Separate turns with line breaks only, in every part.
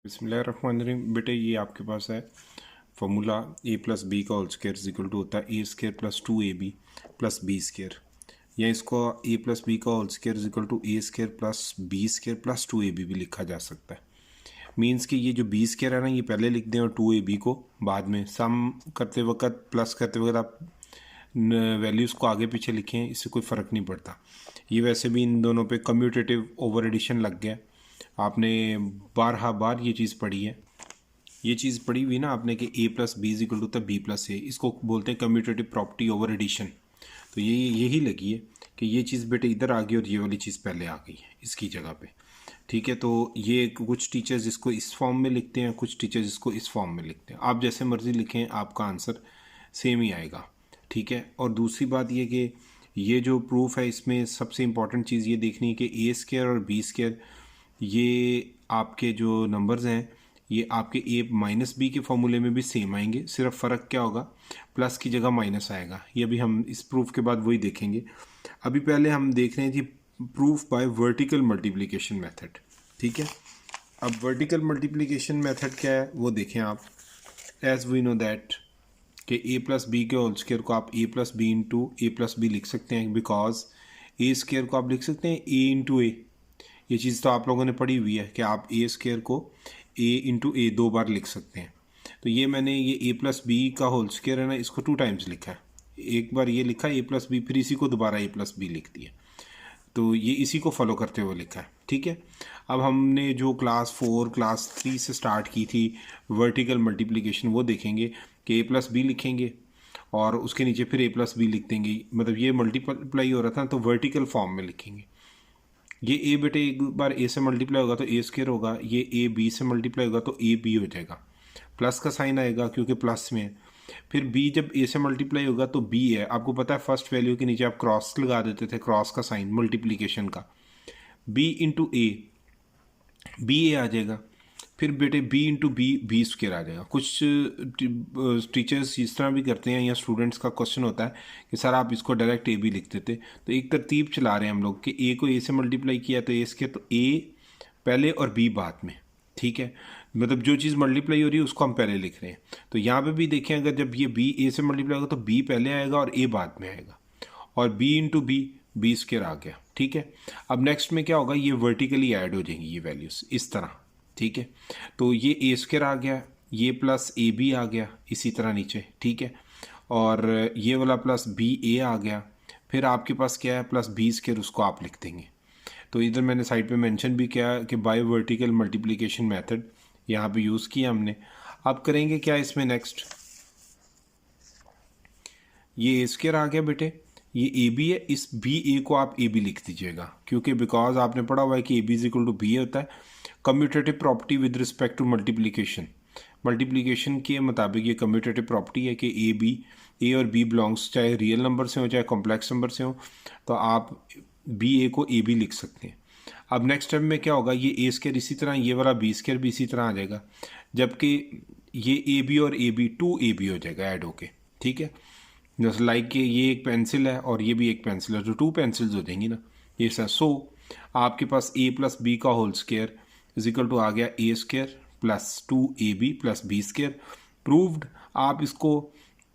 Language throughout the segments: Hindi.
बिस्मिल्लाहिर्रहमानिर्रहीम। बेटे ये आपके पास है फॉर्मूला ए प्लस बी का whole square is equal to होता है A square plus 2ab plus B square, या इसको ए प्लस बी का whole square is equal to A square plus B square plus 2ab भी लिखा जा सकता है। मीन्स कि ये जो बी स्क्वायर है ना, ये पहले लिख दें और 2ab को बाद में। सम करते वक्त प्लस करते वक्त आप वैल्यूज़ को आगे पीछे लिखें, इससे कोई फ़र्क नहीं पड़ता। ये वैसे भी इन दोनों पे कम्यूटेटिव ओवर एडिशन लग गया। आपने बार ये चीज़ पढ़ी है, ये चीज़ पढ़ी हुई ना आपने कि A plus B is equal to B plus A. इसको बोलते हैं कम्यूटेटिव प्रॉपर्टी ओवर एडिशन। तो ये यही लगी है कि ये चीज़ बेटे इधर आ गई और ये वाली चीज़ पहले आ गई है इसकी जगह पे। ठीक है, तो ये कुछ टीचर्स इसको इस फॉर्म में लिखते हैं, कुछ टीचर्स इसको इस फॉर्म में लिखते हैं। आप जैसे मर्ज़ी लिखें, आपका आंसर सेम ही आएगा। ठीक है, और दूसरी बात ये कि ये जो प्रूफ है इसमें सबसे इम्पॉर्टेंट चीज़ ये देखनी है कि ए स्क्वायर और बी स्क्वायर ये आपके जो नंबर्स हैं ये आपके ए माइनस बी के फॉर्मूले में भी सेम आएंगे। सिर्फ फ़र्क क्या होगा, प्लस की जगह माइनस आएगा। ये अभी हम इस प्रूफ के बाद वही देखेंगे। अभी पहले हम देख रहे हैं जी proof by vertical multiplication method. ठीक है, अब वर्टिकल मल्टीप्लिकेशन मेथड क्या है वो देखें आप। एज वी नो दैट कि ए प्लस बी के होल स्क्वायर को आप ए plus B into A plus B लिख सकते हैं, बिकॉज ए स्क्वायर को आप लिख सकते हैं ए इंटू ए। ये चीज़ तो आप लोगों ने पढ़ी हुई है कि आप ए स्क्वायर को ए इंटू ए 2 बार लिख सकते हैं। तो ये मैंने ये ए प्लस बी का होल स्क्वायर है ना, इसको 2 टाइम्स लिखा है। एक बार ये लिखा ए प्लस बी, फिर इसी को दोबारा ए प्लस बी लिख दिया। तो ये इसी को फॉलो करते हुए लिखा है। ठीक है, अब हमने जो क्लास 4 क्लास 3 से स्टार्ट की थी वर्टिकल मल्टीप्लिकेशन, वो देखेंगे कि ए प्लस बी लिखेंगे और उसके नीचे फिर ए प्लस बी लिख देंगे। मतलब ये मल्टीप्लाई हो रहा था तो वर्टिकल फॉर्म में लिखेंगे। ये ए बेटे एक बार ए से मल्टीप्लाई होगा तो ए स्क्वायर होगा, ये ए बी से मल्टीप्लाई होगा तो ए बी हो जाएगा। प्लस का साइन आएगा क्योंकि प्लस में है। फिर बी जब ए से मल्टीप्लाई होगा तो बी है। आपको पता है फर्स्ट वैल्यू के नीचे आप क्रॉस लगा देते थे, क्रॉस का साइन मल्टीप्लीकेशन का। B into A, B A आ जाएगा। फिर बेटे B into B, B square आ जाएगा। कुछ टीचर्स इस तरह भी करते हैं, या स्टूडेंट्स का क्वेश्चन होता है कि सर आप इसको डायरेक्ट ए बी लिख देते। तो एक तरतीब चला रहे हैं हम लोग कि ए को ए से मल्टीप्लाई किया तो ए स्क्वायर, तो ए पहले और बी बाद में। ठीक है, मतलब जो चीज़ मल्टीप्लाई हो रही है उसको हम पहले लिख रहे हैं। तो यहाँ पे भी देखें, अगर जब ये बी ए से मल्टीप्लाई होगा तो बी पहले आएगा और ए बाद में आएगा, और B into B, B square आ गया। ठीक है, अब नेक्स्ट में क्या होगा, ये वर्टिकली ऐड हो जाएंगी ये वैल्यूज़ इस तरह। ठीक है, तो ये ए स्क्वायर आ गया, ये प्लस ए बी आ गया इसी तरह नीचे। ठीक है, और ये वाला प्लस बी ए आ गया। फिर आपके पास क्या है, प्लस बी स्क्वायर, उसको आप लिख देंगे। तो इधर मैंने साइड पे मेंशन भी किया कि बाय वर्टिकल मल्टीप्लिकेशन मेथड यहाँ पे यूज़ किया हमने। अब करेंगे क्या इसमें नेक्स्ट, ये ए स्क्वायर आ गया बेटे, ये ए बी है, इस बी ए को आप ए बी लिख दीजिएगा, क्योंकि बिकॉज आपने पढ़ा हुआ है कि A B is equal to B होता है। Commutative property with respect to multiplication, multiplication के मुताबिक ये कम्यूटेटिव प्रॉपर्टी है कि ए बी, ए और बी बिलोंग्स चाहे रियल नंबर से हो चाहे कॉम्प्लेक्स नंबर से हो, तो आप बी ए को ए बी लिख सकते हैं। अब नेक्स्ट स्टेप में क्या होगा, ये ए स्क्वायर इसी तरह, ये वाला बी स्क्वायर भी इसी तरह आ जाएगा, जबकि ये ए बी और ए बी 2ab हो जाएगा ऐड होके। ठीक है, जैसे लाइक कि ये एक पेंसिल है और ये भी एक पेंसिल है, तो 2 पेंसिल्स हो जाएंगी ना ये सर। सो आपके पास ए प्लस बी का whole square is equal to आ गया A square plus 2ab plus B square. Proved, आप इसको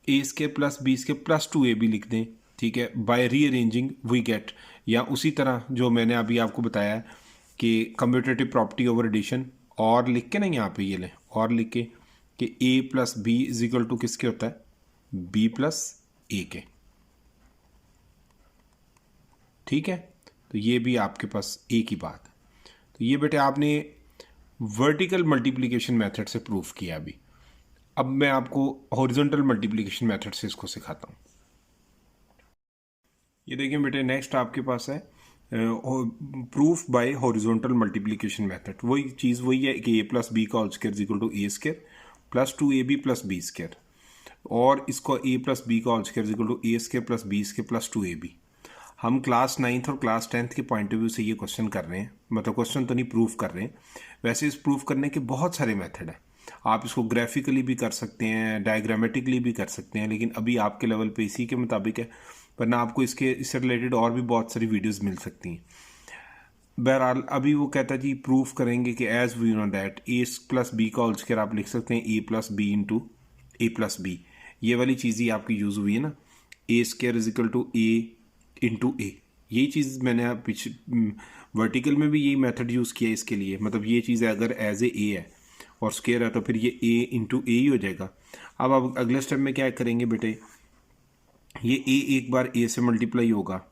A square plus B square plus 2ab लिख दें। ठीक है, बाय रीअरेंजिंग वी गेट, या उसी तरह जो मैंने अभी आपको बताया है कि कम्यूटेटिव प्रॉपर्टी ओवर एडिशन, और लिख के ना यहाँ पे ये लें, और लिख के कि A plus B is equal to किसके होता है, बी प्लस ए के। ठीक है, तो ये भी आपके पास एक ही बात है। तो ये बेटे आपने वर्टिकल मल्टीप्लिकेशन मेथड से प्रूफ किया अभी। अब मैं आपको हॉरिजॉन्टल मल्टीप्लिकेशन मेथड से इसको सिखाता हूँ। ये देखिए बेटे, नेक्स्ट आपके पास है proof by horizontal multiplication method. वही चीज़ वही है कि ए प्लस बी का whole square is equal to A square plus 2ab plus B square, और इसको ए प्लस बी का whole square is equal to A square plus B square plus 2ab। हम क्लास 9th और क्लास 10th के पॉइंट ऑफ व्यू से ये क्वेश्चन कर रहे हैं, मतलब क्वेश्चन तो नहीं प्रूफ कर रहे हैं। वैसे इस प्रूफ करने के बहुत सारे मेथड हैं। आप इसको ग्राफिकली भी कर सकते हैं, डायग्रामेटिकली भी कर सकते हैं, लेकिन अभी आपके लेवल पे इसी के मुताबिक है, वरना आपको इससे रिलेटेड और भी बहुत सारी वीडियोस मिल सकती हैं। बहरहाल अभी वो कहता है जी प्रूफ करेंगे कि as we know that A plus B का होल स्क्वायर आप लिख सकते हैं A plus B into A plus B. ये वाली चीज़ ही आपकी यूज़ हुई है ना, A square is equal to A into A. यही चीज़ मैंने पीछे वर्टिकल में भी यही मेथड यूज़ किया इसके लिए। मतलब ये चीज़ अगर एज ए है और स्क्वायर है तो फिर ये ए इंटू ए ही हो जाएगा। अब आप अगले स्टेप में क्या करेंगे बेटे, ये ए एक बार ए से मल्टीप्लाई होगा,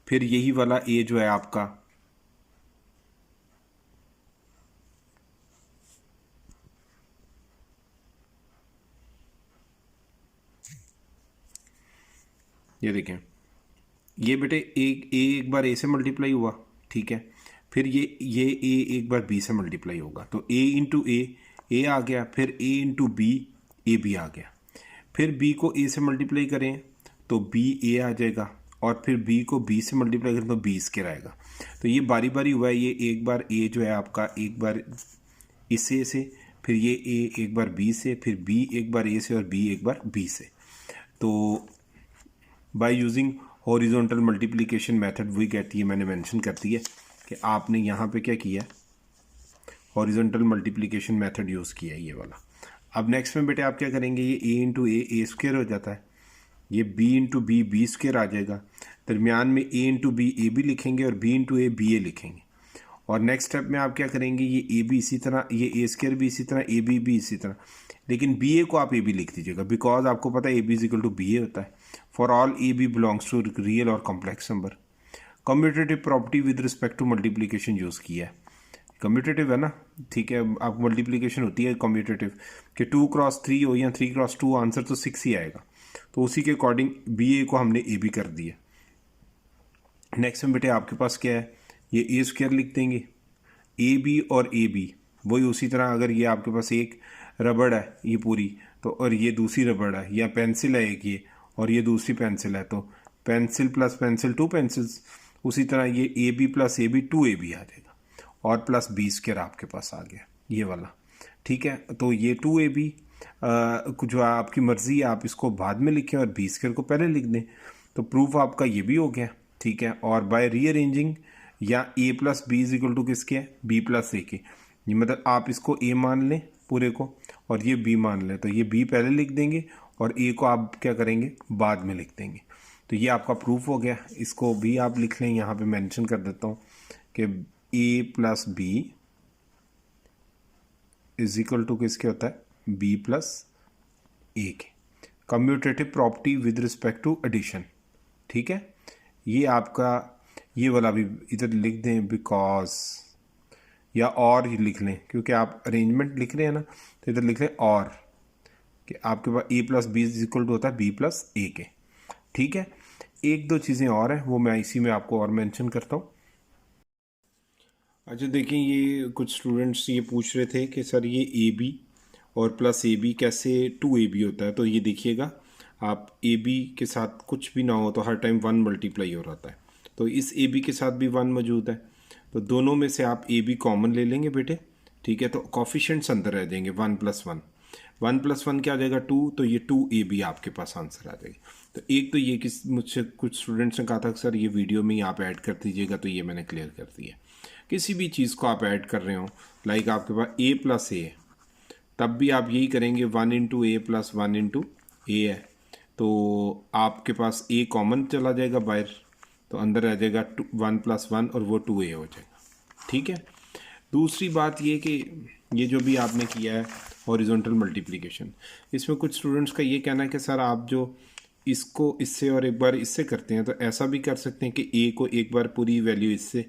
फिर यही वाला ए जो है आपका ये देखें, ये बेटे एक बार ए से मल्टीप्लाई हुआ, ठीक है, फिर ये ए एक बार बी से मल्टीप्लाई होगा तो ए इंटू ए आ गया, फिर ए इंटू बी ए बी आ गया, फिर बी को ए से मल्टीप्लाई करें तो बी ए आ जाएगा, और फिर बी को बी से मल्टीप्लाई करें तो बी स्क्वायर आएगा। तो ये बारी बारी हुआ है, ये एक बार ए जो है आपका एक बार इस ए से, फिर ये ए एक बार बी से, फिर बी एक बार ए से और बी एक बार बी से। तो by using horizontal multiplication method we get, ये मैंने मेंशन कर दी है कि आपने यहाँ पे क्या किया है, हॉरिजॉन्टल मल्टीप्लिकेशन मेथड यूज़ किया है ये वाला। अब नेक्स्ट में बेटे आप क्या करेंगे, ये ए इंटू ए स्क्वायर हो जाता है, ये बी इंटू बी स्क्वायर आ जाएगा, दरमियान में ए इंटू बी ए बी लिखेंगे और बी इंटू ए बी ए लिखेंगे। और नेक्स्ट स्टेप में आप क्या करेंगे, ये ए बी इसी तरह, ये ए स्क्वायर भी इसी तरह, ए बी भी इसी तरह, लेकिन बी ए को आप ए बी लिख दीजिएगा बिकॉज आपको पता है A B is equal to B A होता है for all A B belongs to real और complex number. Commutative property with respect to multiplication use किया है, कम्यूटेटिव है ना, ठीक है, आप मल्टीप्लिकेशन होती है कम्यूटेटिव कि 2x3 हो या 3x2, आंसर तो 6 ही आएगा, तो उसी के अकॉर्डिंग बी ए को हमने ए बी कर दिया। नेक्स्ट में बेटे आपके पास क्या है, ये ए स्क्वायर लिख देंगे, ए बी और ए बी वही उसी तरह, अगर ये आपके पास एक रबड़ है ये पूरी, तो और ये दूसरी रबड़ है, या पेंसिल है एक ये और ये दूसरी पेंसिल है, तो पेंसिल प्लस पेंसिल 2 पेंसिल्स, उसी तरह ये A B plus A B 2 A B आ जाएगा, और प्लस बी स्क्वायर आपके पास आ गया ये वाला, ठीक है। तो ये 2 ए बी जो आपकी मर्ज़ी है आप इसको बाद में लिखें और बी स्क्वायर को पहले लिख दें, तो प्रूफ आपका ये भी हो गया, ठीक है। और बाय रीअरेंजिंग या A plus B is equal to किसके, बी प्लस ए के, ये मतलब आप इसको ए मान लें पूरे को और ये बी मान लें, तो ये बी पहले लिख देंगे और ए को आप क्या करेंगे बाद में लिख देंगे। तो ये आपका प्रूफ हो गया, इसको भी आप लिख लें, यहाँ पे मेंशन कर देता हूँ कि A plus B is equal to किसके होता है, बी प्लस ए के, commutative property with respect to addition, ठीक है। ये आपका ये वाला भी इधर लिख दें बिकॉज, या और ही लिख लें क्योंकि आप अरेंजमेंट लिख रहे हैं ना, तो इधर लिख लें और, कि आपके पास A plus B is equal to होता है बी प्लस ए के, ठीक है। एक दो चीज़ें और हैं वो मैं इसी में आपको और मेंशन करता हूँ। अच्छा देखिए, ये कुछ स्टूडेंट्स ये पूछ रहे थे कि सर ये ए बी और प्लस ए बी कैसे 2 ए बी होता है, तो ये देखिएगा आप ए बी के साथ कुछ भी ना हो तो हर टाइम 1 मल्टीप्लाई हो रहा है, तो इस ए बी के साथ भी 1 मौजूद है, तो दोनों में से आप ए बी कॉमन ले लेंगे बेटे, ठीक है। तो कॉफिशेंट्स अंदर रह जाएंगे 1 प्लस 1, 1 प्लस 1 क्या आ जाएगा 2, तो ये 2 ए बी आपके पास आंसर आ जाएगी। तो एक तो ये किस मुझसे कुछ स्टूडेंट्स ने कहा था कि सर ये वीडियो में ही आप ऐड कर दीजिएगा, तो ये मैंने क्लियर कर दिया। किसी भी चीज़ को आप ऐड कर रहे हो, लाइक आपके पास ए प्लस ए है, तब भी आप यही करेंगे 1 इंटू ए प्लस 1 इंटू ए है, तो आपके पास ए कॉमन चला जाएगा बाहर, तो अंदर रह जाएगा 1 प्लस 1 और वो 2 ए हो जाएगा, ठीक है। दूसरी बात ये कि ये जो भी आपने किया है हॉरिजॉन्टल मल्टीप्लिकेशन, इसमें कुछ स्टूडेंट्स का ये कहना है कि सर आप जो इसको इससे और एक बार इससे करते हैं, तो ऐसा भी कर सकते हैं कि ए को एक बार पूरी वैल्यू इससे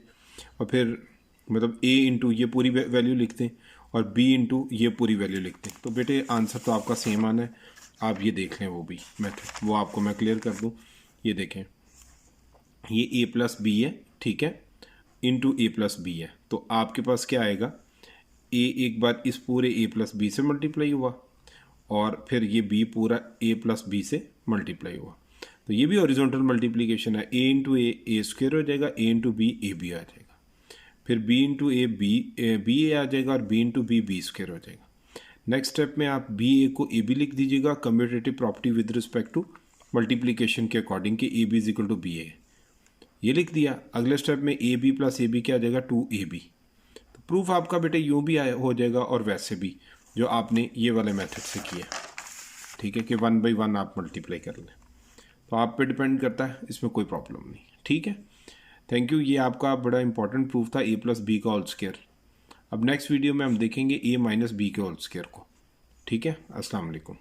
और फिर मतलब ए इंटू ये पूरी वैल्यू लिखते हैं और बी इंटू ये पूरी वैल्यू लिखते हैं, तो बेटे आंसर तो आपका सेम आना है। आप ये देख लें वो भी मेथड, वो आपको मैं क्लियर कर दूँ। ये देखें, ये ए प्लस बी है, ठीक है, इंटू ए प्लस बी है, तो आपके पास क्या आएगा, ए एक बार इस पूरे ए प्लस बी से मल्टीप्लाई हुआ और फिर ये बी पूरा ए प्लस बी से मल्टीप्लाई हुआ, तो ये भी हॉरिजॉन्टल मल्टीप्लिकेशन है। ए इंटू ए स्क्वायर हो जाएगा, ए इंटू बी ए बी आ जाएगा, फिर B into A B A आ जाएगा और बी इंटू बी स्क्वायर हो जाएगा। नेक्स्ट स्टेप में आप बी ए को ए बी लिख दीजिएगा, commutative property with respect to multiplication के अकॉर्डिंग कि A B is equal to B A, ये लिख दिया। अगले स्टेप में A B plus A B क्या आ जाएगा 2ab। तो प्रूफ आपका बेटे यूँ भी हो जाएगा और वैसे भी जो आपने ये वाले मेथड से किया, ठीक है, कि 1/1 आप मल्टीप्लाई कर लें। तो आप पे डिपेंड करता है, इसमें कोई प्रॉब्लम नहीं, ठीक है। Thank you. ये आपका बड़ा इंपॉर्टेंट प्रूफ था a प्लस बी का होल स्क्वायर। अब नेक्स्ट वीडियो में हम देखेंगे a माइनस बी के होल स्क्वायर को, ठीक है। अस्सलाम वालेकुम।